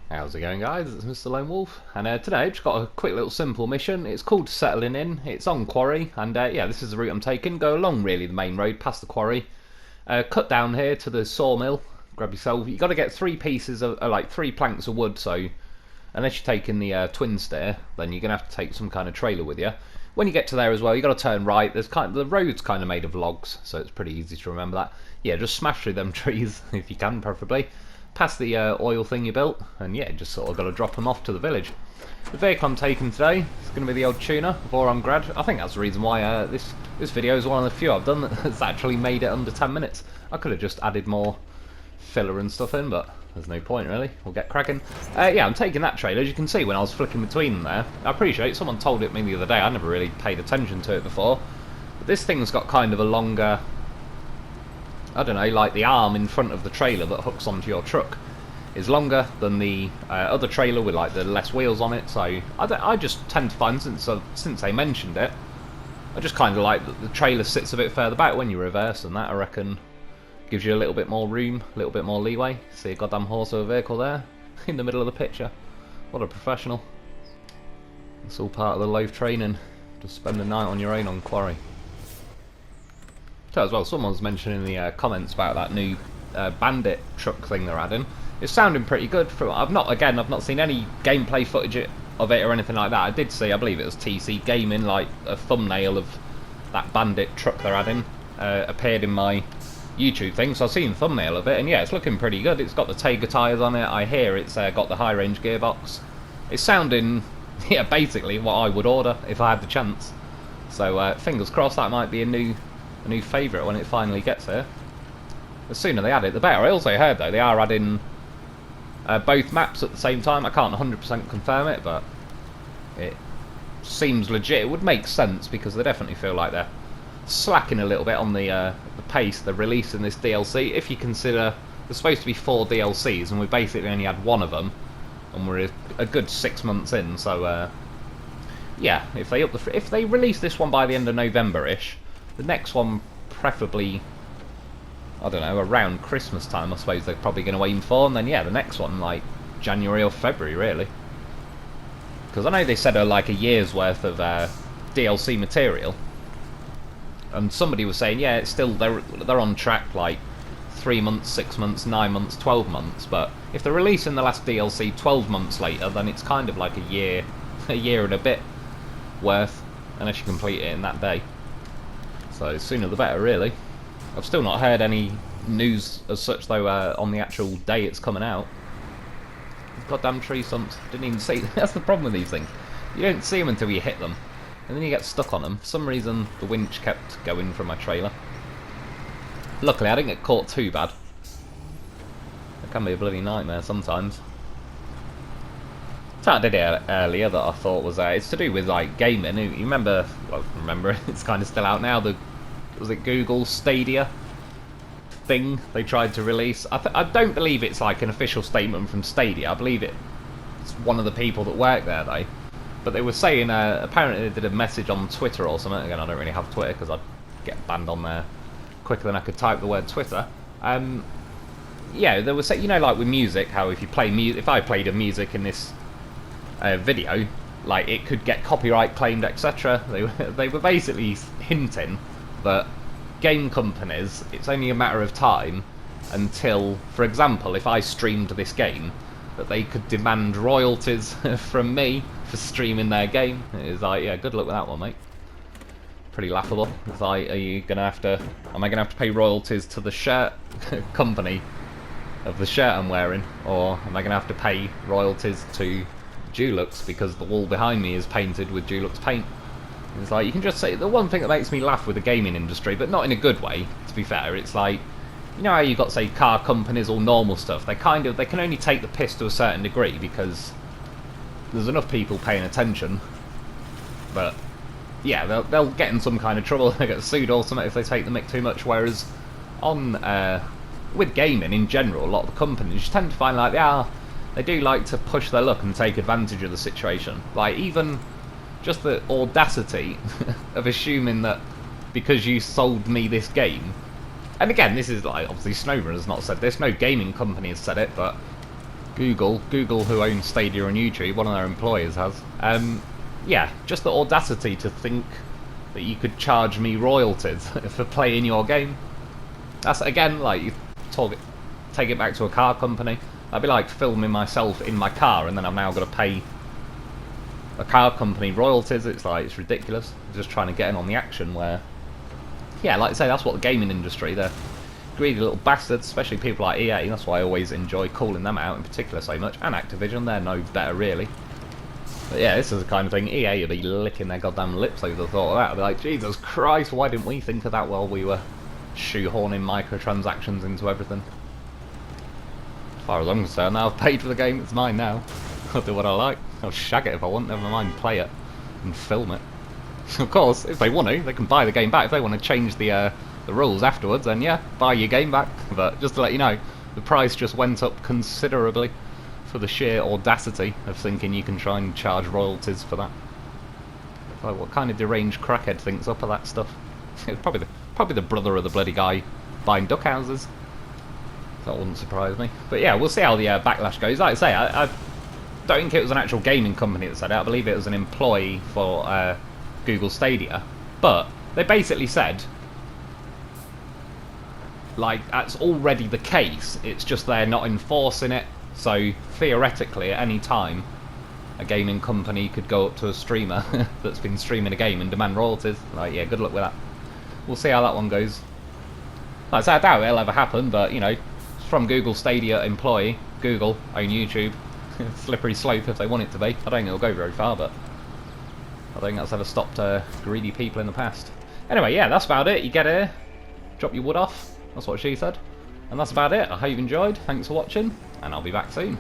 How's it going, guys? It's Mr. Lone Wolf, and today I've just got a quick little simple mission. It's called Settling In. It's on Quarry, and yeah, this is the route I'm taking. Go along really the main road past the quarry, cut down here to the sawmill. Grab yourself. You got to get three pieces of like 3 planks of wood. So unless you're taking the twin stair, then you're gonna have to take some kind of trailer with you. When you get to there as well, you got to turn right. The road's kind of made of logs, so it's pretty easy to remember that. Yeah, just smash through them trees if you can, preferably. Past the oil thing you built, and yeah, just sort of got to drop them off to the village. The vehicle I'm taking today is going to be the old tuner, Voron Grad. I think that's the reason why this video is one of the few I've done that's actually made it under 10 minutes. I could have just added more filler and stuff in, but there's no point really. We'll get cracking. Yeah, I'm taking that trailer. As you can see when I was flicking between them there, I appreciate someone told it me the other day. I never really paid attention to it before. But this thing's got kind of a longer, I don't know, like the arm in front of the trailer that hooks onto your truck is longer than the other trailer with like the less wheels on it. So I just tend to find, since they mentioned it, I just kind of like that the trailer sits a bit further back when you reverse, and that I reckon gives you a little bit more room, a little bit more leeway. See a goddamn horse of a vehicle there in the middle of the picture. What a professional. It's all part of the loaf training. Just spend the night on your own on Quarry. So as well, someone's mentioning in the comments about that new bandit truck thing they're adding. It's sounding pretty good. I've not seen any gameplay footage of it or anything like that. I did see, I believe it was TC Gaming, like a thumbnail of that bandit truck they're adding appeared in my YouTube thing, so I've seen the thumbnail of it, and yeah, it's looking pretty good. It's got the Tiger tyres on it. I hear it's got the high range gearbox. It's sounding, yeah, basically what I would order if I had the chance. So fingers crossed that might be a new favourite when it finally gets here. The sooner they add it, the better. I also heard though they are adding both maps at the same time. I can't 100% confirm it, but it seems legit. It would make sense because they definitely feel like they're slacking a little bit on the pace they're releasing this DLC. If you consider there's supposed to be 4 DLCs and we basically only had one of them, and we're a good 6 months in. So yeah, if they release this one by the end of November-ish, the next one preferably, I don't know, around Christmas time I suppose they're probably going to aim for, and then yeah, the next one like January or February really. Because I know they said like a year's worth of DLC material, and somebody was saying yeah, it's still they're on track like 3 months, 6 months, 9 months, 12 months. But if they're releasing the last DLC 12 months later, then it's kind of like a year and a bit worth, unless you complete it in that day. So the sooner the better really. I've still not heard any news as such though on the actual day it's coming out. Goddamn tree stumps, didn't even see. That's the problem with these things. You don't see them until you hit them, and then you get stuck on them. For some reason the winch kept going from my trailer. Luckily I didn't get caught too bad. It can be a bloody nightmare sometimes. So I did it earlier that I thought was it's to do with like gaming. You remember? Well, remember it's kind of still out now. Was it Google Stadia thing they tried to release? I don't believe it's like an official statement from Stadia. I believe it's one of the people that work there though. But they were saying apparently they did a message on Twitter or something. Again, I don't really have Twitter because I'd get banned on there quicker than I could type the word Twitter. Yeah, they were saying, you know, like with music, how if you play if I played a music in this video, like it could get copyright claimed, etc. They were basically hinting that game companies, it's only a matter of time until, for example, if I streamed this game, that they could demand royalties from me for streaming their game. It's like, yeah, good luck with that one, mate. Pretty laughable. It's like, am I gonna have to pay royalties to the shirt company of the shirt I'm wearing, or am I gonna have to pay royalties to Dulux because the wall behind me is painted with Dulux paint? It's like, you can just say, the one thing that makes me laugh with the gaming industry, but not in a good way, to be fair, it's like, you know how you've got, say, car companies or normal stuff, they can only take the piss to a certain degree because there's enough people paying attention, but yeah, they'll get in some kind of trouble, they get sued or something if they take the mick too much, whereas on, with gaming in general, a lot of the companies you tend to find like they do like to push their luck and take advantage of the situation. Like, even just the audacity of assuming that because you sold me this game, and again, this is like, obviously SnowRunner has not said this, no gaming company has said it, but Google, who owns Stadia and YouTube, one of their employers has. Yeah, just the audacity to think that you could charge me royalties for playing your game. That's, again, like, you take it back to a car company. That'd be like filming myself in my car and then I'm now got to pay a car company royalties. It's like, it's ridiculous. Just trying to get in on the action where, yeah, like I say, that's what the gaming industry, they're greedy little bastards, especially people like EA. That's why I always enjoy calling them out in particular so much. And Activision, they're no better really. But yeah, this is the kind of thing, EA would be licking their goddamn lips over the thought of that. They'd be like, Jesus Christ, why didn't we think of that while we were shoehorning microtransactions into everything? As far as I'm concerned, now I've paid for the game, it's mine now. I'll do what I like. I'll shag it if I want, never mind play it and film it. Of course, if they want to, they can buy the game back. If they want to change the rules afterwards, then yeah, buy your game back. But just to let you know, the price just went up considerably for the sheer audacity of thinking you can try and charge royalties for that. Like, what kind of deranged crackhead thinks up of that stuff? It's probably the brother of the bloody guy buying duck houses. That wouldn't surprise me. But yeah, we'll see how the backlash goes. Like I say, I don't think it was an actual gaming company that said it. I believe it was an employee for Google Stadia. But they basically said, like, that's already the case. It's just they're not enforcing it. So theoretically, at any time, a gaming company could go up to a streamer that's been streaming a game and demand royalties. Like, yeah, good luck with that. We'll see how that one goes. Like I say, I doubt it'll ever happen, but, you know, it's from Google Stadia employee. Google own YouTube. Slippery slope if they want it to be. I don't think it'll go very far, but I don't think that's ever stopped greedy people in the past. Anyway, yeah, that's about it. You get here, drop your wood off. That's what she said. And that's about it. I hope you've enjoyed. Thanks for watching, and I'll be back soon.